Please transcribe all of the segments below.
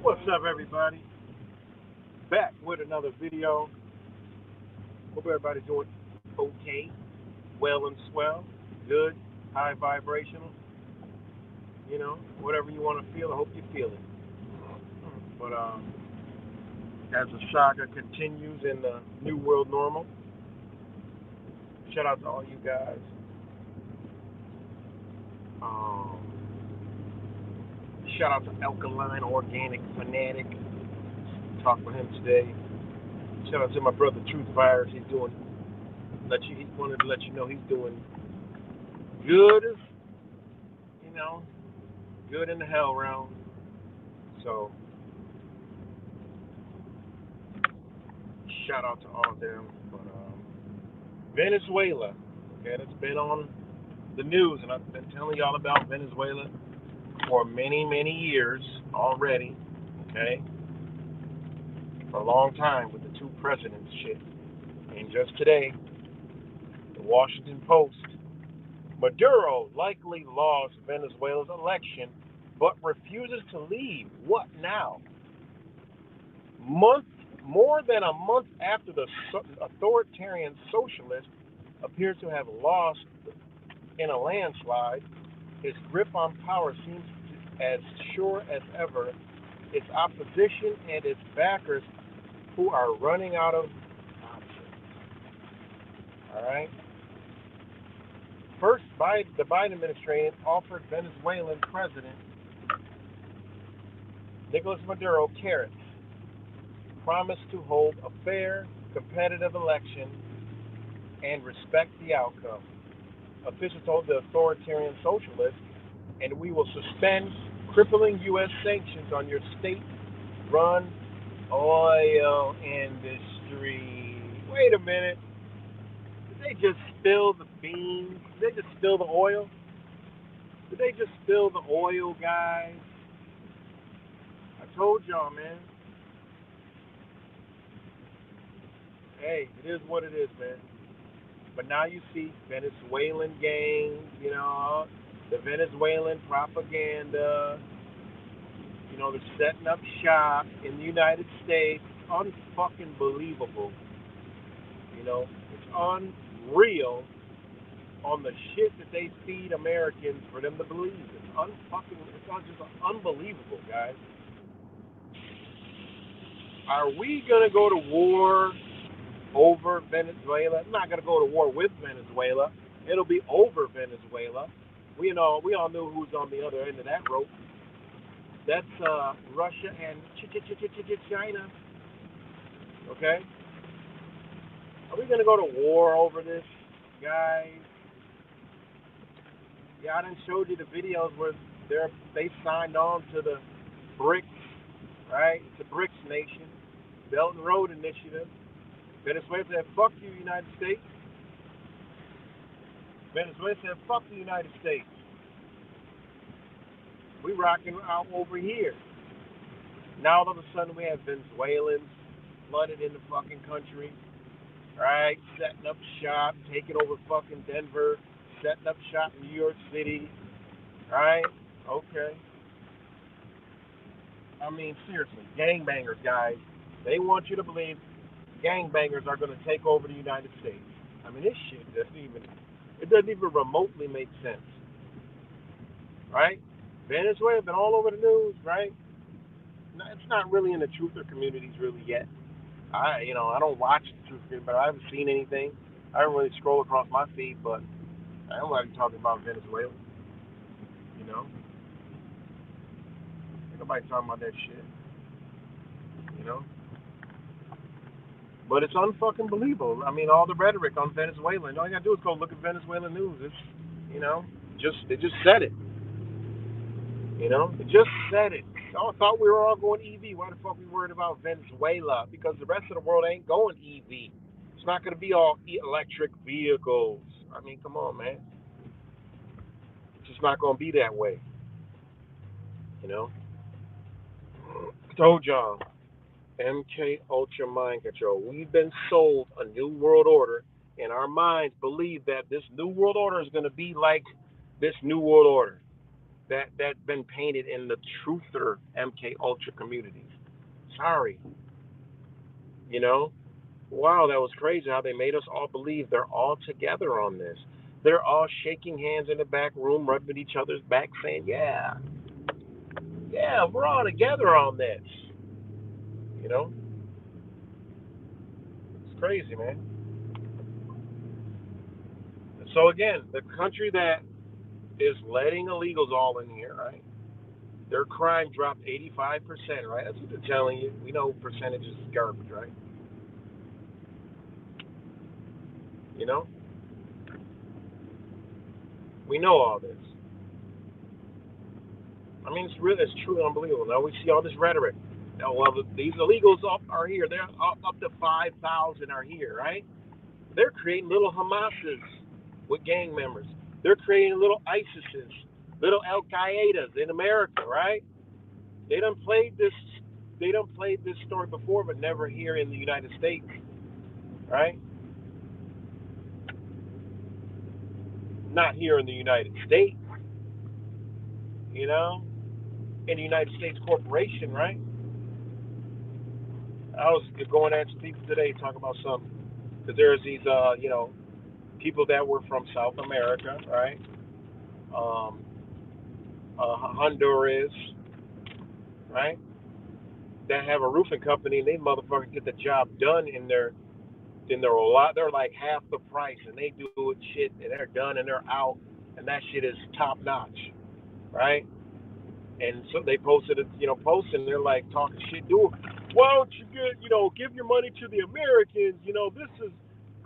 What's up, everybody? Back with another video. Hope everybody's doing okay, well and swell, good, high vibrational. Whatever you want to feel. I hope you feel it. But as the saga continues in the new world normal, shout out to all you guys. Um, Shout out to Alkaline Organic Fanatic. Talk with him today. Shout out to my brother Truth Virus. He wanted to let you know he's doing good, you know, good in the hell realm. So shout out to all of them. But Venezuela, okay, that's been on the news, and I've been telling y'all about Venezuela for many, many years already. Okay, for a long time with the two presidents shit. And just today, the Washington Post, Maduro likely lost Venezuela's election, but refuses to leave. What now? month More than a month after the authoritarian socialist appears to have lost in a landslide, his grip on power seems as sure as ever. Its opposition and its backers who are running out of options. All right. First, the Biden administration offered Venezuelan President Nicolas Maduro carrots, promised to hold a fair, competitive election and respect the outcome. Officials told the authoritarian socialists, and we will suspend crippling U.S. sanctions on your state-run oil industry. Wait a minute. Did they just spill the beans? Did they just spill the oil? Did they just spill the oil, guys? I told y'all, man. Hey, it is what it is, man. But now you see Venezuelan gangs, the Venezuelan propaganda, they're setting up shop in the United States. Unfucking believable. It's unreal on the shit that they feed Americans for them to believe. It's not just unbelievable, guys. Are we gonna go to war over Venezuela? I'm not gonna go to war with Venezuela. It'll be over Venezuela. We all knew who's on the other end of that rope. That's Russia and China. Okay? Are we gonna go to war over this, guys? Yeah, I done showed you the videos where they signed on to the BRICS, right? It's a BRICS nation, Belt and Road Initiative. Venezuela said, fuck you, United States. Venezuela said, fuck the United States. We rocking out over here. Now all of a sudden we have Venezuelans flooded in the fucking country, right? Setting up shop, taking over fucking Denver, setting up shop in New York City, right? Okay. I mean, seriously, gangbangers, guys. They want you to believe gangbangers are going to take over the United States. I mean, this shit doesn't even remotely make sense, right? Venezuela been all over the news, right? It's not really in the truther communities really yet. I don't watch the truth community, but I haven't seen anything. I don't really scroll across my feed, but I don't like talking about Venezuela. You know, ain't nobody talking about that shit. You know, but it's unfucking believable. I mean, all the rhetoric on Venezuela, and all you gotta do is go look at Venezuelan news. It's, they just said it. They just said it. I thought we were all going EV. Why the fuck we worried about Venezuela? Because the rest of the world ain't going EV. It's not going to be all electric vehicles. I mean, come on, man. It's just not going to be that way. You know? Told y'all, MK Ultra Mind Control. We've been sold a new world order, and our minds believe that this new world order is going to be like this new world order. that's been painted in the truther MK Ultra communities. Sorry, you know. Wow, that was crazy how they made us all believe they're all together on this. They're all shaking hands in the back room, rubbing each other's back, saying, "Yeah, yeah, we're all together on this." You know, it's crazy, man. So again, the country that is letting illegals all in here, right? Their crime dropped 85%, right? That's what they're telling you. We know percentages is garbage, right? You know, we know all this. I mean, it's truly unbelievable. Now we see all this rhetoric. Now, well, these illegals are here. They're up to 5,000 are here, right? They're creating little Hamases with gang members. They're creating little ISISes, little Al Qaedas in America, right? They done played this. They done played this story before, but never here in the United States, right? Not here in the United States, you know, in the United States corporation, right? I was going at some people today talking about something because there's these, people that were from South America, right? Um, Honduras, right? That have a roofing company and they motherfuckers get the job done in their a lot. They're like half the price and they do it shit and they're done and they're out and that shit is top notch, right? And so they posted it, posts and they're like talking shit. Why don't you give your money to the Americans? This is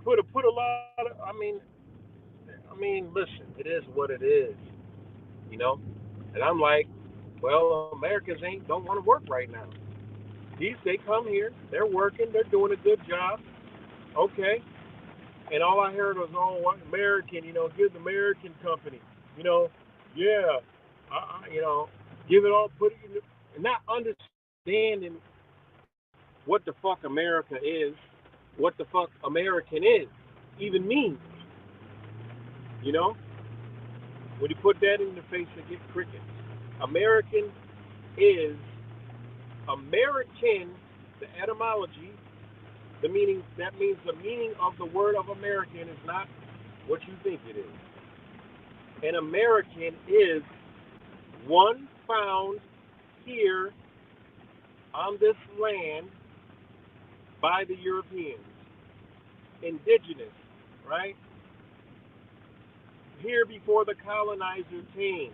put a lot of. Listen, it is what it is, you know. And I'm like, well, Americans don't want to work right now. They come here, they're working, they're doing a good job, okay. And all I heard was, oh, American, give the American company, you know, yeah, give it all, put it in, and not understanding what the fuck America is, what the fuck American is, even means, you know. When you put that in the face, you get crickets. American is American, the etymology, the meaning, that means the meaning of the word of American is not what you think it is. An American is one found here on this land by the Europeans, indigenous, right? Here before the colonizer came.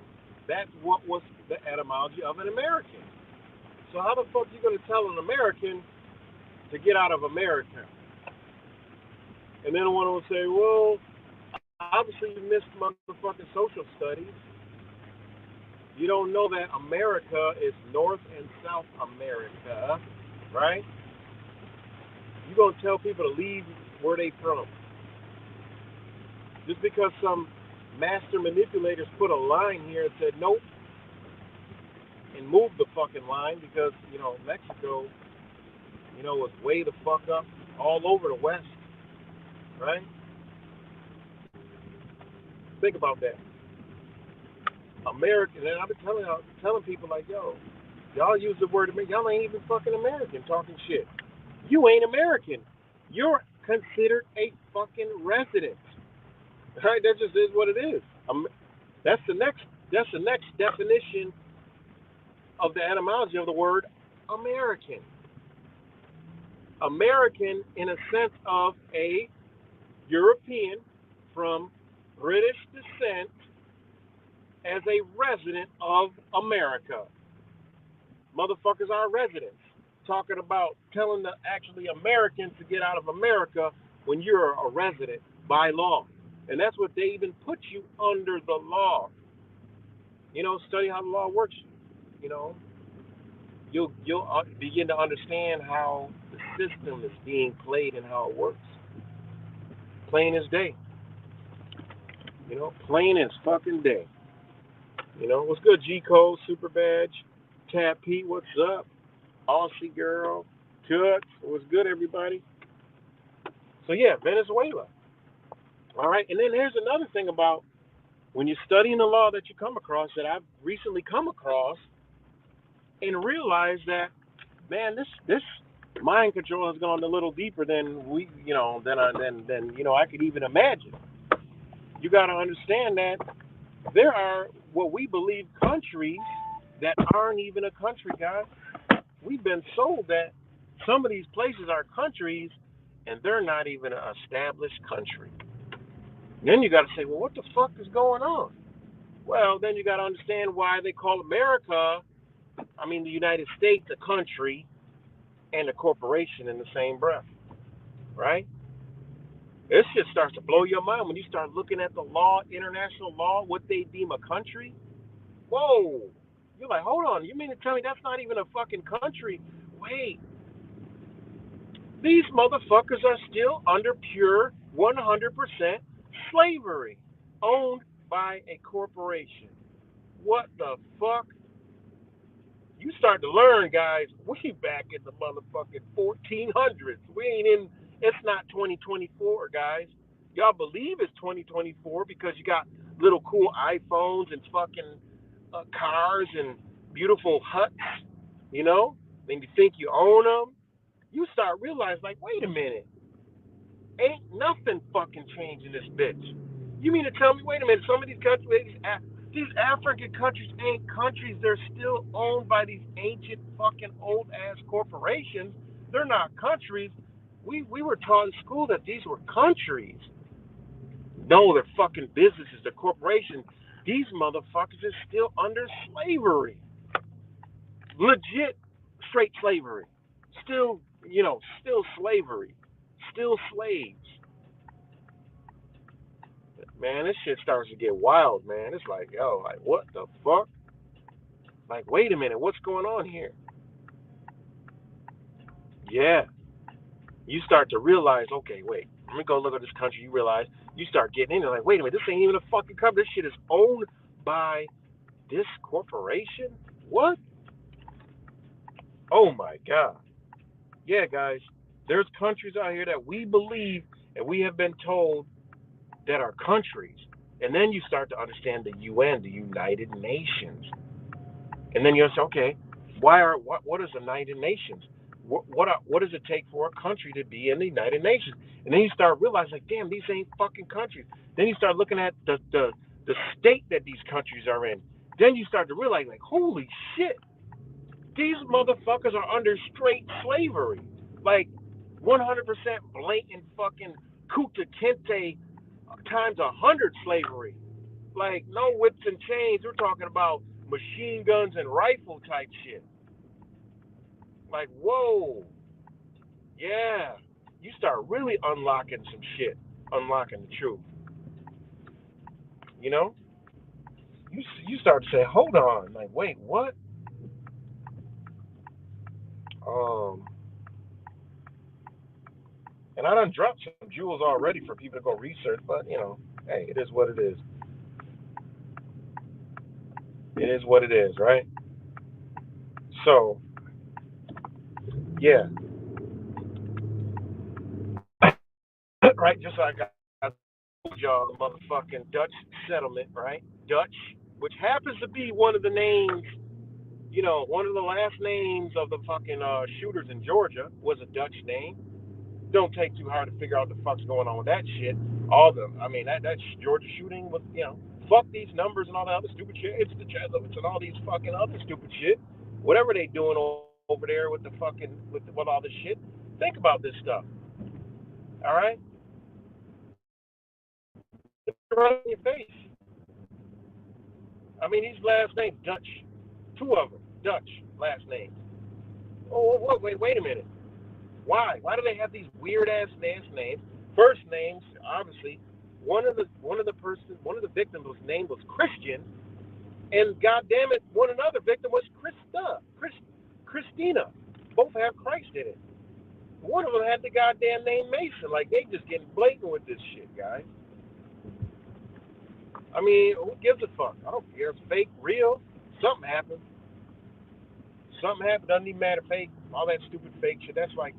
That's what was the etymology of an American. So how the fuck are you going to tell an American to get out of America? And then one will say, well, obviously you missed motherfucking social studies. You don't know that America is North and South America, right? You're going to tell people to leave where they from. Just because some master manipulators put a line here and said nope and moved the fucking line because, Mexico, was way the fuck up all over the West, right? Think about that. American, and I've been telling people like, yo, y'all use the word American. Y'all ain't even fucking American talking shit. You ain't American. You're considered a fucking resident. Right? That just is what it is. That's the next. That's the next definition of the etymology of the word American. American, in a sense of a European from British descent, as a resident of America. Motherfuckers are residents. Talking about telling the actually Americans to get out of America when you're a resident by law. And that's what they even put you under the law. Study how the law works. You know, you'll begin to understand how the system is being played and how it works. Plain as day. Plain as fucking day. What's good, G Code, Super Badge, Cat Pete, what's up? Aussie Girl, Toots, what's good, everybody? So yeah, Venezuela. All right, and then here's another thing about when you're studying the law that you come across, that I've recently come across, and realize that, man, this mind control has gone a little deeper than we, than I could even imagine. You got to understand that there are what we believe countries that aren't even a country, guys. We've been sold that some of these places are countries, and they're not even an established country. Then you got to say, well, what the fuck is going on? Well, then you got to understand why they call America, the United States, a country and a corporation in the same breath, right? This shit starts to blow your mind when you start looking at the law, international law, what they deem a country. Whoa. You're like, hold on, you mean to tell me that's not even a fucking country? Wait. These motherfuckers are still under pure 100% slavery, owned by a corporation. What the fuck? You start to learn, guys, we back in the motherfucking 1400s. We ain't in, it's not 2024, guys. Y'all believe it's 2024 because you got little cool iPhones and fucking cars and beautiful huts, you know? And you think you own them. You start realizing, like, wait a minute. Ain't nothing fucking changing this bitch. You mean to tell me, wait a minute, some of these countries, these African countries ain't countries. They're still owned by these ancient fucking old ass corporations. They're not countries. We were taught in school that these were countries. No, they're fucking businesses. They're corporations. These motherfuckers are still under slavery. Legit straight slavery. Still, still slavery. Still slaves. Man, this shit starts to get wild, man. It's like, yo, like, what the fuck? Like, wait a minute, what's going on here? Yeah. You start to realize, okay, wait, let me go look at this country. You realize, you start getting in there, like, wait a minute, this ain't even a fucking country. This shit is owned by this corporation? What? Oh my God. Yeah, guys, there's countries out here that we believe and we have been told that are countries. And then you start to understand the UN, the United Nations. And then you say, okay, what is the United Nations? What does it take for a country to be in the United Nations? And then you start realizing, like, damn, these ain't fucking countries. Then you start looking at the state that these countries are in. Then you start to realize, like, holy shit, these motherfuckers are under straight slavery, like 100% blatant fucking Kunta Kinte times 100 slavery. Like, no whips and chains. We're talking about machine guns and rifle type shit. Like, whoa. Yeah. You start really unlocking some shit, unlocking the truth. You know? You start to say, hold on. Like, wait, what? Um, and I done dropped some jewels already for people to go research, but, hey, it is what it is. It is what it is, right? So, yeah. Right, just like I told y'all, the motherfucking Dutch settlement, right? Dutch, which happens to be one of the names, one of the last names of the fucking shooters in Georgia was a Dutch name. Don't take too hard to figure out the fuck's going on with that shit. That Georgia shooting was, fuck these numbers and all that other stupid shit. It's the Jesuits and all these fucking other stupid shit. Whatever they doing over there with the fucking, with all this shit. Think about this stuff. All right? Right in your face. His last name, Dutch. Two of them, Dutch last names. Oh, wait a minute. Why? Why do they have these weird ass names? First names, obviously. One of the victims was named was Christian, and goddamn it, another victim was Christina. Both have Christ in it. One of them had the goddamn name Mason. Like, they just getting blatant with this shit, guys. Who gives a fuck? I don't care. It's fake, real. Something happened. Something happened. Doesn't even matter. Fake. All that stupid fake shit. That's like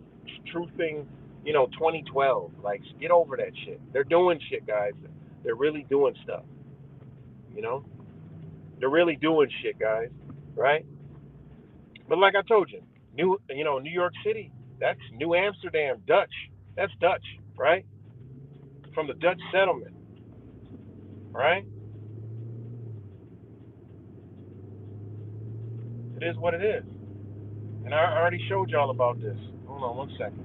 truthing, 2012. Like, get over that shit. They're doing shit, guys. They're really doing stuff. You know, they're really doing shit, guys, right? But like I told you, New York City, that's New Amsterdam, Dutch. That's Dutch, right? From the Dutch settlement, right? It is what it is. And I already showed y'all about this. Hold on one second.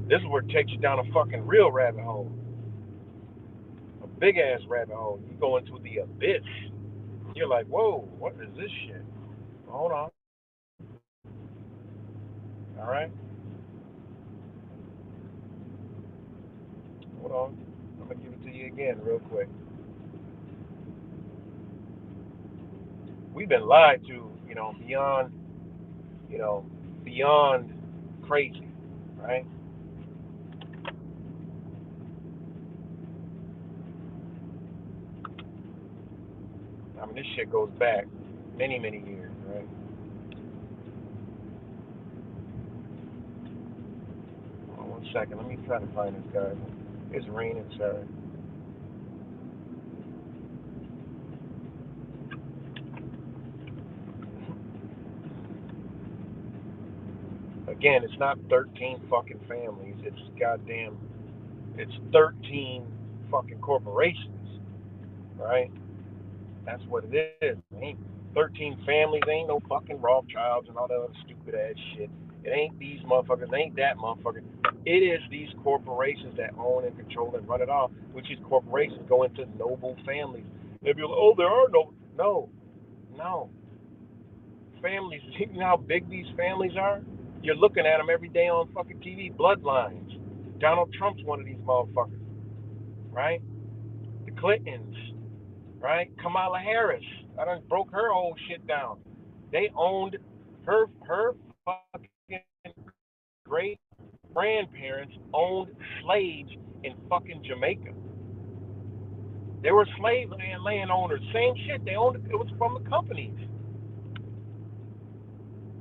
This is where it takes you down a fucking real rabbit hole. A big ass rabbit hole. You go into the abyss. You're like, whoa, what is this shit? Hold on. All right. Hold on. I'm gonna give it to you again real quick. We've been lied to, you know, beyond crazy, right? I mean, this shit goes back many, many years, right? Hold on one second. Let me try to find this guy. It's raining, sir. Again, it's not 13 fucking families. It's 13 fucking corporations, right? That's what it is. It ain't 13 families. Ain't no fucking Rothschilds and all that other stupid ass shit. It ain't these motherfuckers. It ain't that motherfucker. It is these corporations that own and control and run it all, which these corporations go into noble families. They'll be like, oh, there are no families. You know how big these families are? You're looking at them every day on fucking TV. Bloodlines. Donald Trump's one of these motherfuckers, right? The Clintons, right? Kamala Harris. I done broke her whole shit down. They owned her fucking great grandparents owned slaves in fucking Jamaica. They were slave landowners. Same shit. They owned it. It was from the companies.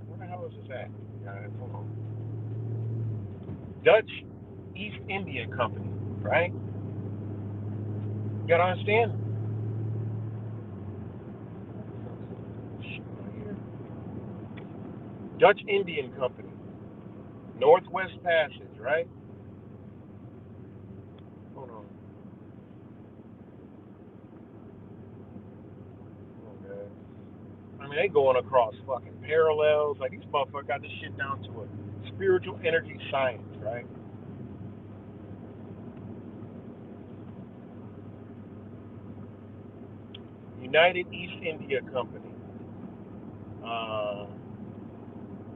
Where the hell is this at, guys? Hold on. Dutch East India Company, right? You gotta understand. Dutch Indian Company, Northwest Passage, right? Hold on. Okay. I mean, they going across fucking parallels. Like these motherfuckers got this shit down to a spiritual energy science, right? United East India Company, uh,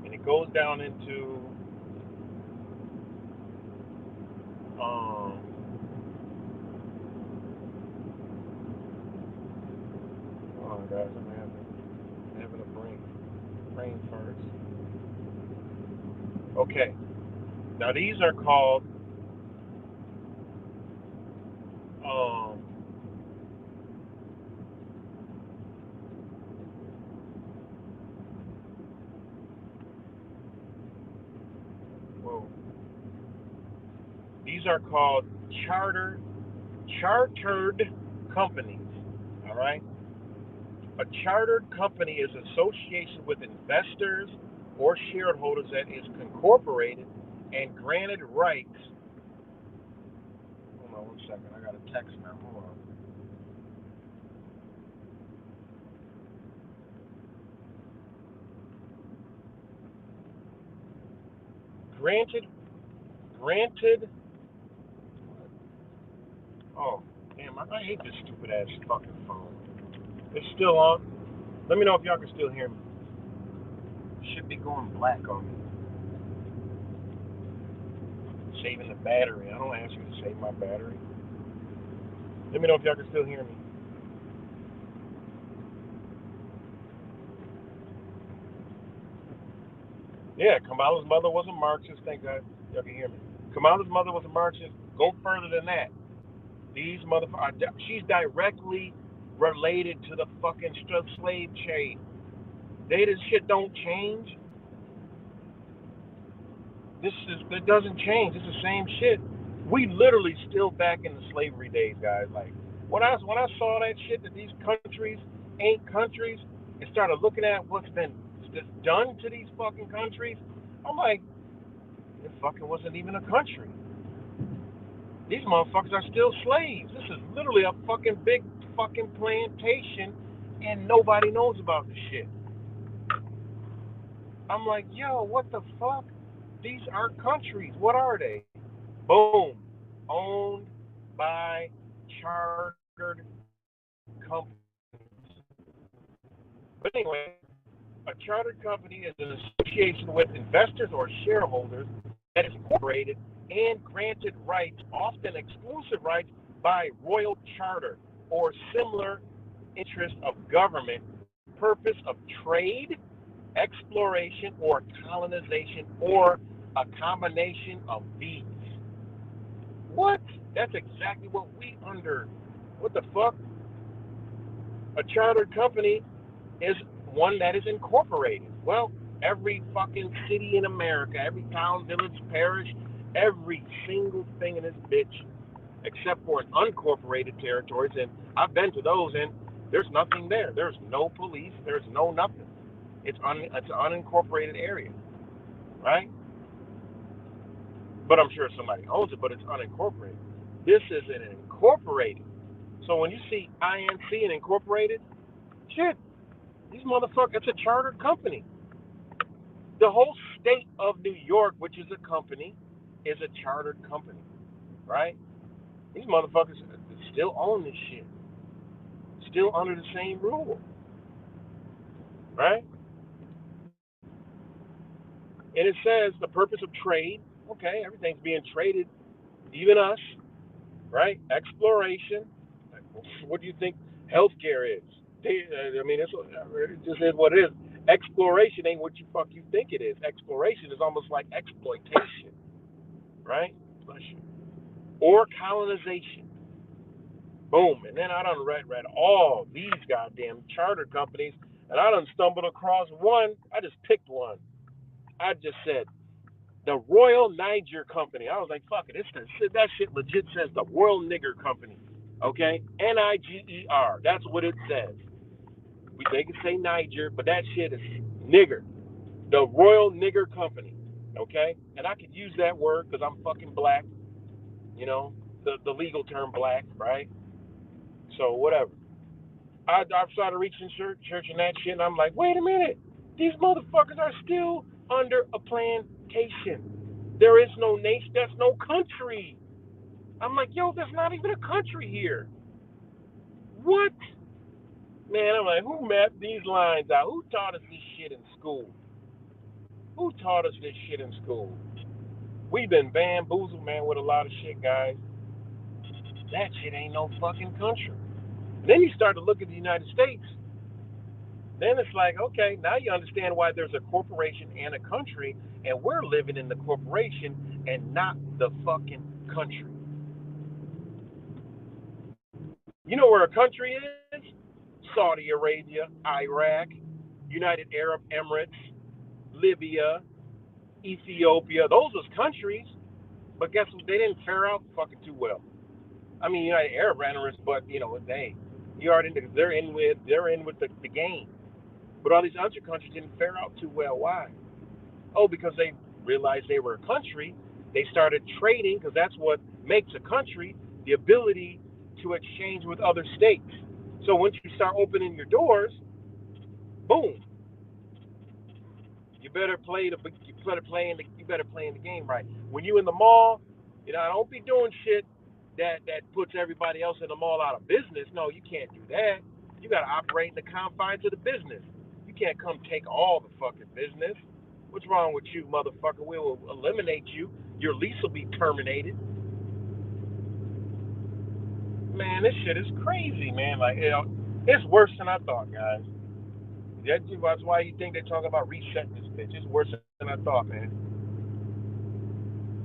and it goes down into um, oh guys, I'm having a brain first. Okay, now these are called um, whoa, these are called chartered companies. All right. A chartered company is an association with investors or shareholders that is incorporated and granted rights. Hold on one second. I got a text now. Hold on. Granted, granted. Oh, damn! I hate this stupid ass fucking phone. It's still on. Let me know if y'all can still hear me. It should be going black on me. Saving the battery. I don't ask you to save my battery. Let me know if y'all can still hear me. Yeah, Kamala's mother was a Marxist. Thank God y'all can hear me. Kamala's mother was a Marxist. Go further than that. These motherfuckers, she's directly related to the fucking slave trade. This shit don't change. It doesn't change. It's the same shit. We literally still back in the slavery days, guys. Like When I saw that shit that these countries ain't countries and started looking at what's been done to these fucking countries, I'm like, it fucking wasn't even a country. These motherfuckers are still slaves. This is literally a fucking big fucking plantation, and nobody knows about the shit. I'm like, yo, what the fuck? These are countries. What are they? Boom. Owned by chartered companies. But anyway, a chartered company is an association with investors or shareholders that is incorporated and granted rights, often exclusive rights, by royal charter or similar interest of government, purpose of trade, exploration, or colonization, or a combination of these. What? That's exactly what we under. What the fuck? A chartered company is one that is incorporated. Well, every fucking city in America, every town, village, parish, every single thing in this bitch, except for an unincorporated territories, and I've been to those, and there's nothing there. There's no police. There's no nothing. It's an unincorporated area, right? But I'm sure somebody owns it, but it's unincorporated. This is an incorporated. So when you see INC and incorporated, shit, these motherfuckers, it's a chartered company. The whole state of New York, which is a company, is a chartered company, right? These motherfuckers still own this shit, still under the same rule, right? And it says the purpose of trade. Okay, everything's being traded, even us, right? Exploration. What do you think healthcare is? I mean, it just is what it is. Exploration ain't what you think it is. Exploration is almost like exploitation, right? Or colonization. Boom. And then I done read all these goddamn charter companies, and I done stumbled across one. I just picked one. I just said the Royal Niger Company. I was like, fuck it. That shit legit says the Royal Nigger Company. Okay? Niger. That's what it says. They can say Niger, but that shit is nigger. The Royal Nigger Company. Okay? And I could use that word because I'm fucking black. You know, the legal term black, right? So whatever. I started reaching church and that shit, and I'm like, wait a minute. These motherfuckers are still under a plantation. There is no nation. That's no country. I'm like, yo, there's not even a country here. What? Man, I'm like, who mapped these lines out? Who taught us this shit in school? Who taught us this shit in school? We've been bamboozled, man, with a lot of shit, guys. That shit ain't no fucking country. And then you start to look at the United States. Then it's like, okay, now you understand why there's a corporation and a country, and we're living in the corporation and not the fucking country. You know where a country is? Saudi Arabia, Iraq, United Arab Emirates, Libya, Ethiopia. Those was countries, but guess what? They didn't fare out fucking too well. I mean, United Arab Emirates, but you know, they're in with the game. But all these other countries didn't fare out too well. Why? Oh, because they realized they were a country. They started trading because that's what makes a country, the ability to exchange with other states. So once you start opening your doors, boom, you better play in the game right. When you in the mall, you know, don't be doing shit that puts everybody else in the mall out of business. No, you can't do that. You got to operate in the confines of the business. You can't come take all the fucking business. What's wrong with you, motherfucker? We will eliminate you. Your lease will be terminated. Man, this shit is crazy, man. Like, you know, it's worse than I thought, guys. That's why you think they're talking about resetting this bitch. It's worse than I thought, man.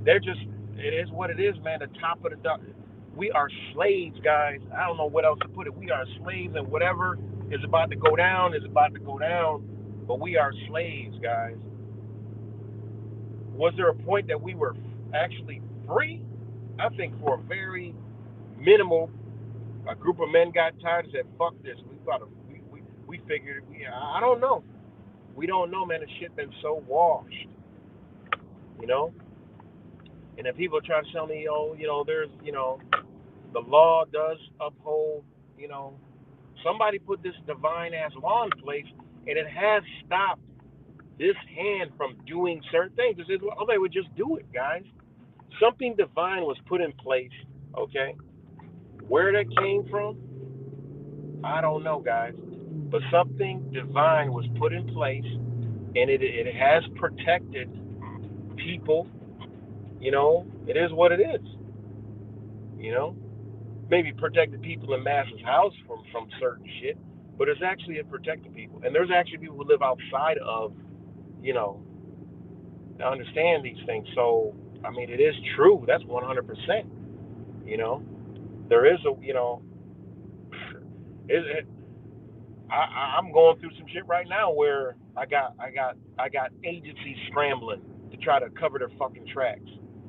It is what it is, man. The top of the duck. We are slaves, guys. I don't know what else to put it. We are slaves, and whatever is about to go down is about to go down. But we are slaves, guys. Was there a point that we were actually free? I think for a very minimal A group of men got tired and said, "Fuck this. We figured. I don't know. We don't know, man. The shit been so washed, you know. And then people try to tell me, oh, there's, the law does uphold, you know. Somebody put this divine ass law in place, and it has stopped this hand from doing certain things. It says, well, they would just do it, guys. Something divine was put in place, okay? Where that came from, I don't know, guys. But something divine was put in place, and it has protected people. It is what it is. You know, maybe protected people in Mass's house from certain shit, but it's actually it protected people. And there's actually people who live outside of, you know, understand these things. So I mean, it is true. That's 100%. You know, there is a, it, I'm going through some shit right now where I got agencies scrambling to try to cover their fucking tracks,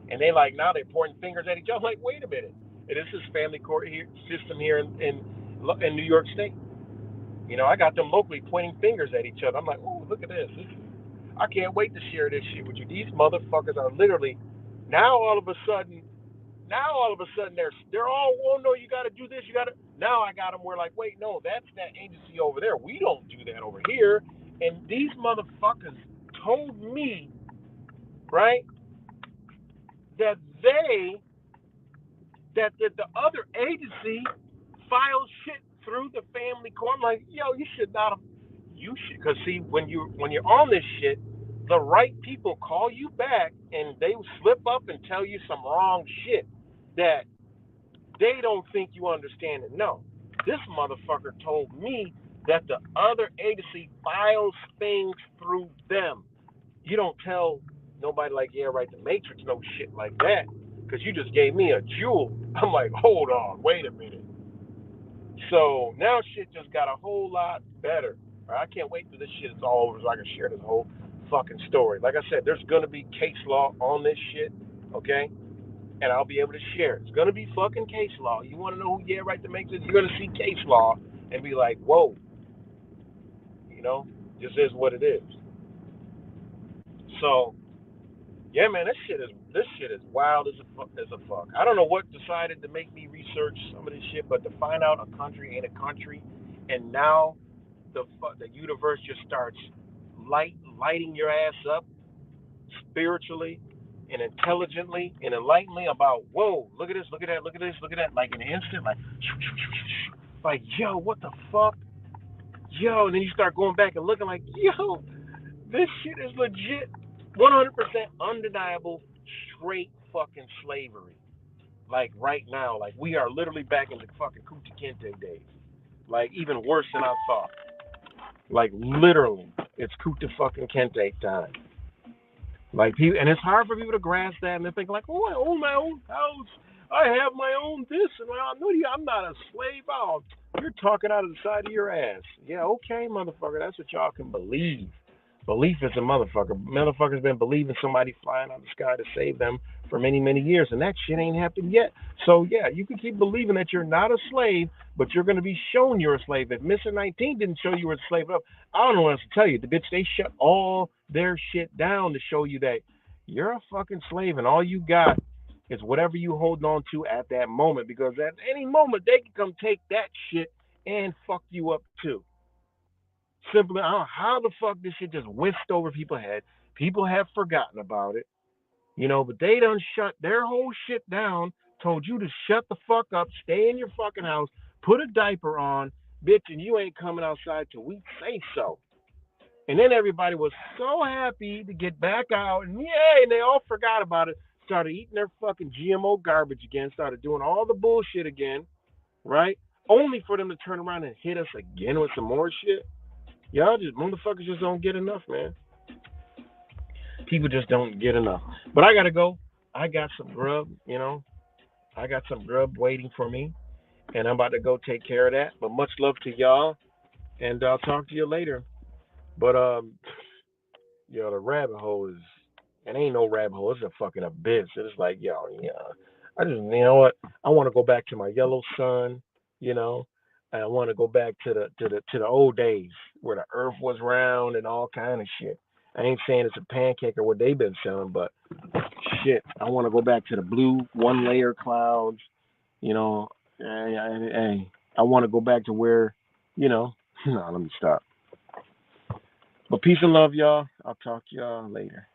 and they like now they're pointing fingers at each other. I'm like, wait a minute, and this is family court here, system here in New York State. I got them locally pointing fingers at each other. I'm like, oh, look at this. I can't wait to share this shit with you. These motherfuckers are literally now all of a sudden they're all, oh no, you got to do this, you got to. Now I got them. We're like, wait, no, that's that agency over there. We don't do that over here. And these motherfuckers told me, right, that the other agency files shit through the family court. I'm like, yo, you should not have. You should, because see, when you're on this shit, the right people call you back and they slip up and tell you some wrong shit that they don't think you understand it. No, this motherfucker told me that the other agency files things through them. You don't tell nobody like, yeah, right, the Matrix, no shit like that, because you just gave me a jewel. I'm like, hold on, wait a minute. So now shit just got a whole lot better. I can't wait till this shit is all over so I can share this whole fucking story. Like I said, there's gonna be case law on this shit, okay? And I'll be able to share it. It's gonna be fucking case law. You wanna know who yeah right to make this? You're gonna see case law and be like, whoa, you know, this is what it is. So yeah, man, this shit is wild as a fuck. I don't know what decided to make me research some of this shit, but to find out a country ain't a country, and now the universe just starts lighting your ass up spiritually and intelligently and enlighteningly about, whoa, look at this, look at that, look at this, look at that, like in an instant, like yo, what the fuck, yo, and then you start going back and looking like, yo, this shit is legit, 100% undeniable, straight fucking slavery. Like right now, like we are literally back in the fucking Kunta Kinte days. Like even worse than I thought. Like literally, it's Kunta fucking Kinte time. Like people, and it's hard for people to grasp that, and they think like, oh, I own my own house, I have my own this, and I know you, I'm not a slave. Oh, you're talking out of the side of your ass. Yeah, okay, motherfucker, that's what y'all can believe. Belief is a motherfucker. Motherfuckers been believing somebody flying out of the sky to save them for many, many years, and that shit ain't happened yet. So yeah, you can keep believing that you're not a slave, but you're gonna be shown you're a slave. If Mr. 19 didn't show you were a slave, I don't know what else to tell you. The bitch, they shut all their shit down to show you that you're a fucking slave, and all you got is whatever you holding on to at that moment. Because at any moment they can come take that shit and fuck you up too. Simply, I don't know how the fuck this shit just whisked over people's head. People have forgotten about it, but they done shut their whole shit down, told you to shut the fuck up, stay in your fucking house, put a diaper on, bitch, and you ain't coming outside till we say so. And then everybody was so happy to get back out, and yay, and they all forgot about it, started eating their fucking GMO garbage again, started doing all the bullshit again, right? Only for them to turn around and hit us again with some more shit. Y'all just motherfuckers just don't get enough, man. People just don't get enough. But I gotta go. I got some grub. I got some grub waiting for me, and I'm about to go take care of that. But much love to y'all, and I'll talk to you later. But the rabbit hole is, it ain't no rabbit hole. It's a fucking abyss. It's like, yo, yeah. I just, you know what? I want to go back to my yellow sun. you know. And I want to go back to the old days where the Earth was round and all kind of shit. I ain't saying it's a pancake or what they've been selling, but shit, I want to go back to the blue one layer clouds. You know, I want to go back to where, you know. No, let me stop. But peace and love, y'all. I'll talk to y'all later.